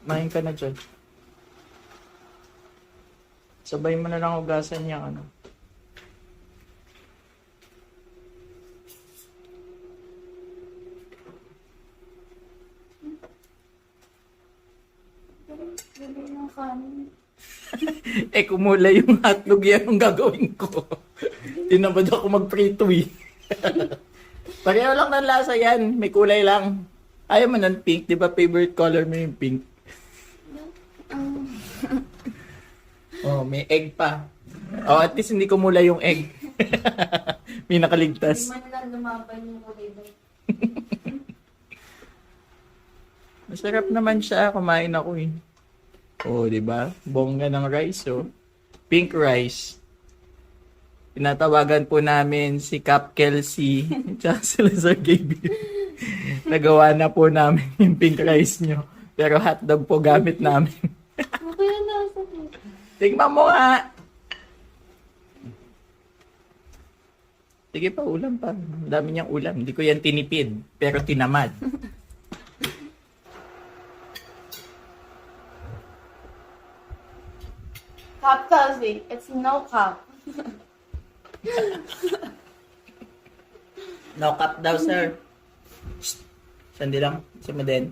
Main ka na dyan. Sabay mo na lang ugasan yung ano. Bili ng kanin. Kumula yung hotdog yan ang gagawin ko. Tinamad ako magprito eh. Pareho lang ng lasa yan. May kulay lang. Ayaw mo ng pink. Di ba favorite color mo yung pink? Oh, may egg pa. Oh, at least hindi kumula yung egg. May nakaligtas. Hindi man lang lumaban yung kulay ba? Masarap naman siya. Kumain ako eh. Oh, di ba? Bongga ng rice, oh. Pink rice. Tinatawagan po namin si Cap Kelsey tsaka sila sa KB. Nagawa na po namin yung pink rice nyo. Pero hotdog po gamit namin. Okay na nasa ko. Tingnan mo nga! Sige pa, ulam pa. Ang dami niyang ulam. Hindi ko yan tinipid, pero tinamad. Cup tells me, it's no cup. No cup daw, sir. Shh. Sandi lang. Isa mo din.